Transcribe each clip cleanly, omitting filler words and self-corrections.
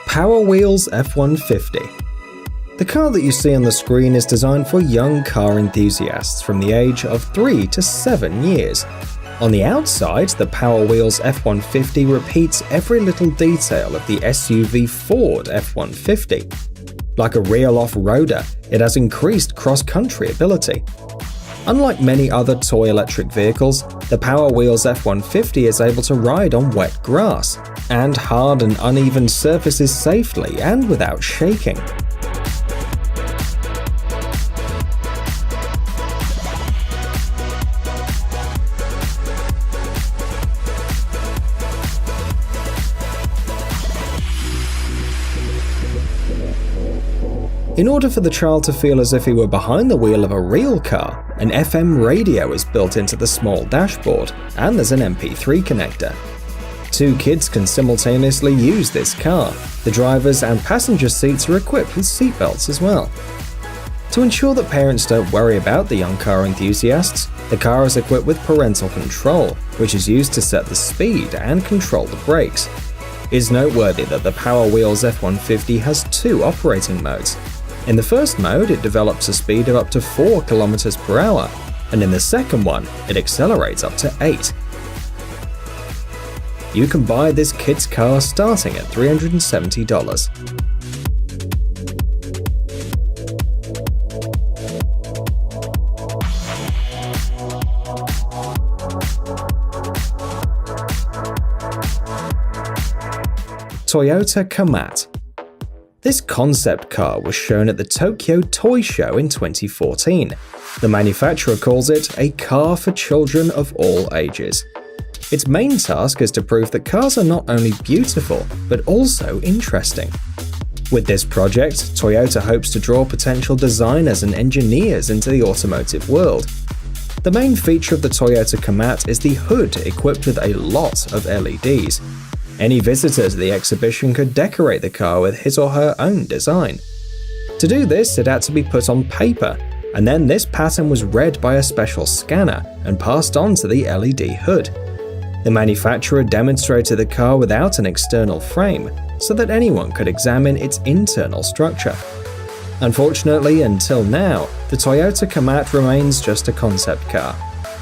Power Wheels F-150. The car that you see on the screen is designed for young car enthusiasts from the age of 3 to 7 years. On the outside, the Power Wheels F-150 repeats every little detail of the SUV Ford F-150. Like a real off-roader, it has increased cross-country ability. Unlike many other toy electric vehicles, the Power Wheels F-150 is able to ride on wet grass and hard and uneven surfaces safely and without shaking. In order for the child to feel as if he were behind the wheel of a real car, an FM radio is built into the small dashboard, and there's an MP3 connector. 2 kids can simultaneously use this car. The driver's and passenger seats are equipped with seatbelts as well. To ensure that parents don't worry about the young car enthusiasts, the car is equipped with parental control, which is used to set the speed and control the brakes. It's noteworthy that the Power Wheels F-150 has 2 operating modes. In the first mode, it develops a speed of up to 4 km per hour, and in the second one, it accelerates up to 8. You can buy this kid's car starting at $370. Toyota Komat. This concept car was shown at the Tokyo Toy Show in 2014. The manufacturer calls it a car for children of all ages. Its main task is to prove that cars are not only beautiful, but also interesting. With this project, Toyota hopes to draw potential designers and engineers into the automotive world. The main feature of the Toyota Komat is the hood equipped with a lot of LEDs. Any visitor to the exhibition could decorate the car with his or her own design. To do this, it had to be put on paper, and then this pattern was read by a special scanner and passed on to the LED hood. The manufacturer demonstrated the car without an external frame, so that anyone could examine its internal structure. Unfortunately, until now, the Toyota Komat remains just a concept car.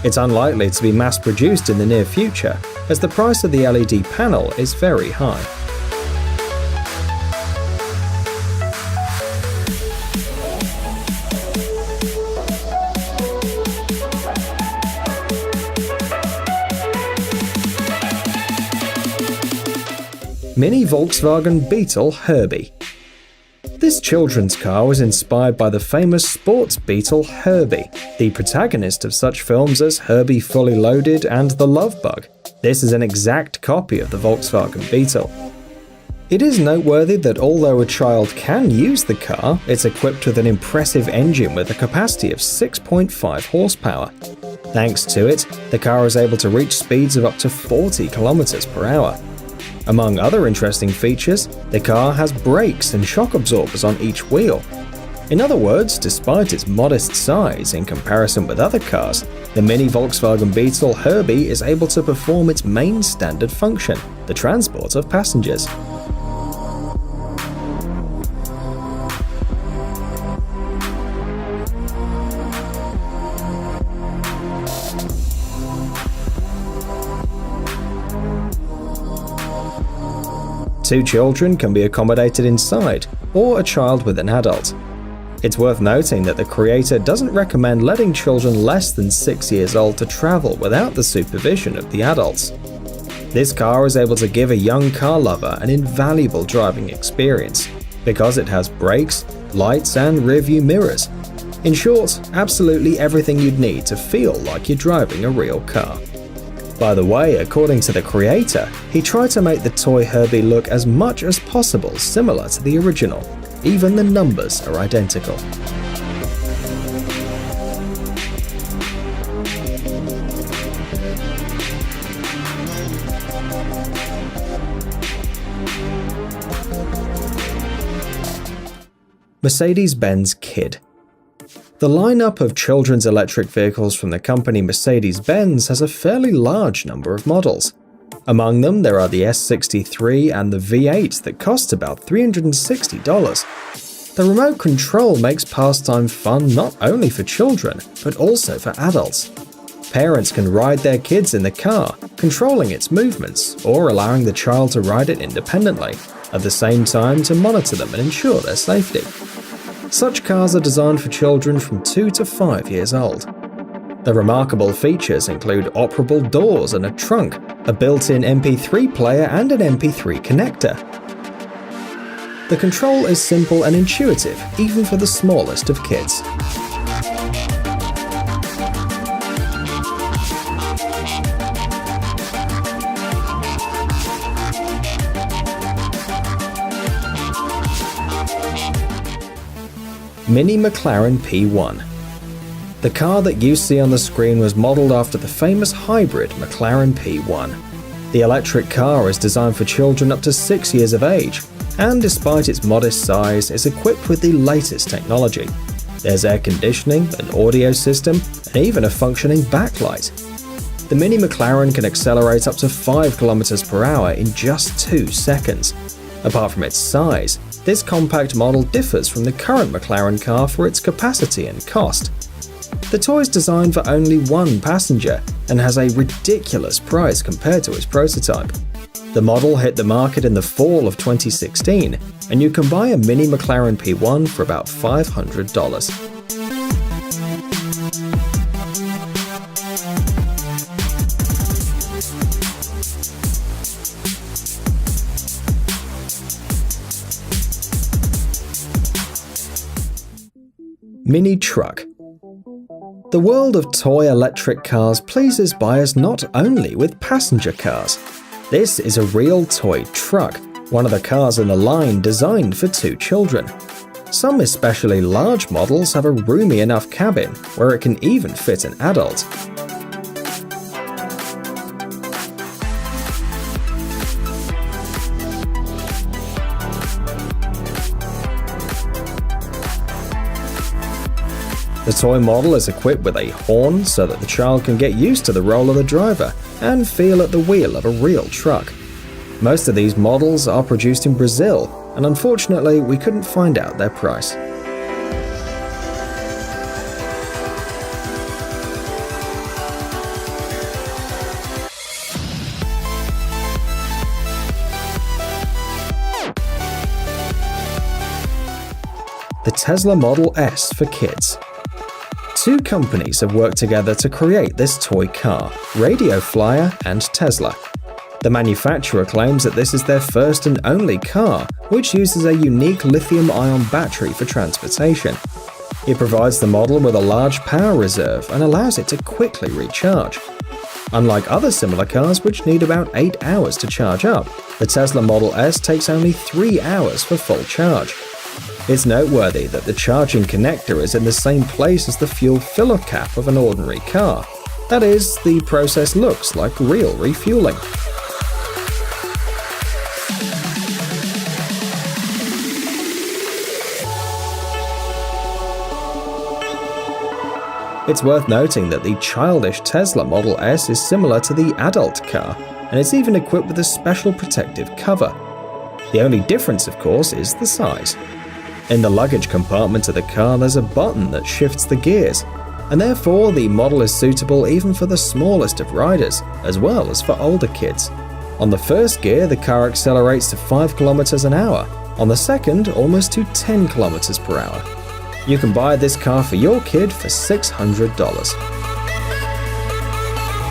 It's unlikely to be mass-produced in the near future, as the price of the LED panel is very high. Mini Volkswagen Beetle Herbie. This children's car was inspired by the famous sports beetle Herbie, the protagonist of such films as Herbie Fully Loaded and The Love Bug. This is an exact copy of the Volkswagen Beetle. It is noteworthy that although a child can use the car, it's equipped with an impressive engine with a capacity of 6.5 horsepower. Thanks to it, the car is able to reach speeds of up to 40 km per hour. Among other interesting features, the car has brakes and shock absorbers on each wheel. In other words, despite its modest size in comparison with other cars, the mini Volkswagen Beetle Herbie is able to perform its main standard function, the transport of passengers. Two children can be accommodated inside, or a child with an adult. It's worth noting that the creator doesn't recommend letting children less than 6 years old to travel without the supervision of the adults. This car is able to give a young car lover an invaluable driving experience, because it has brakes, lights, and rearview mirrors. In short, absolutely everything you'd need to feel like you're driving a real car. By the way, according to the creator, he tried to make the toy Herbie look as much as possible similar to the original. Even the numbers are identical. Mercedes-Benz Kid. The lineup of children's electric vehicles from the company Mercedes-Benz has a fairly large number of models. Among them, there are the S63 and the V8 that cost about $360. The remote control makes pastime fun not only for children, but also for adults. Parents can ride their kids in the car, controlling its movements, or allowing the child to ride it independently, at the same time to monitor them and ensure their safety. Such cars are designed for children from 2 to 5 years old. The remarkable features include operable doors and a trunk, a built-in MP3 player and an MP3 connector. The control is simple and intuitive, even for the smallest of kids. Mini McLaren P1. The car that you see on the screen was modeled after the famous hybrid McLaren P1. The electric car is designed for children up to 6 years of age, and despite its modest size, is equipped with the latest technology. There's air conditioning, an audio system, and even a functioning backlight. The Mini McLaren can accelerate up to 5 km per hour in just 2 seconds. Apart from its size, this compact model differs from the current McLaren car for its capacity and cost. The toy is designed for only 1 passenger and has a ridiculous price compared to its prototype. The model hit the market in the fall of 2016, and you can buy a Mini McLaren P1 for about $500. Mini Truck. The world of toy electric cars pleases buyers not only with passenger cars. This is a real toy truck, one of the cars in the line designed for 2 children. Some especially large models have a roomy enough cabin where it can even fit an adult. The toy model is equipped with a horn so that the child can get used to the role of the driver and feel at the wheel of a real truck. Most of these models are produced in Brazil, and unfortunately we couldn't find out their price. The Tesla Model S for kids. 2 companies have worked together to create this toy car, Radio Flyer and Tesla. The manufacturer claims that this is their first and only car, which uses a unique lithium-ion battery for transportation. It provides the model with a large power reserve and allows it to quickly recharge. Unlike other similar cars which need about 8 hours to charge up, the Tesla Model S takes only 3 hours for full charge. It's noteworthy that the charging connector is in the same place as the fuel filler cap of an ordinary car. That is, the process looks like real refueling. It's worth noting that the childish Tesla Model S is similar to the adult car, and it's even equipped with a special protective cover. The only difference, of course, is the size. In the luggage compartment of the car, there's a button that shifts the gears, and therefore the model is suitable even for the smallest of riders, as well as for older kids. On the first gear, the car accelerates to 5 km an hour, on the second, almost to 10 km per hour. You can buy this car for your kid for $600.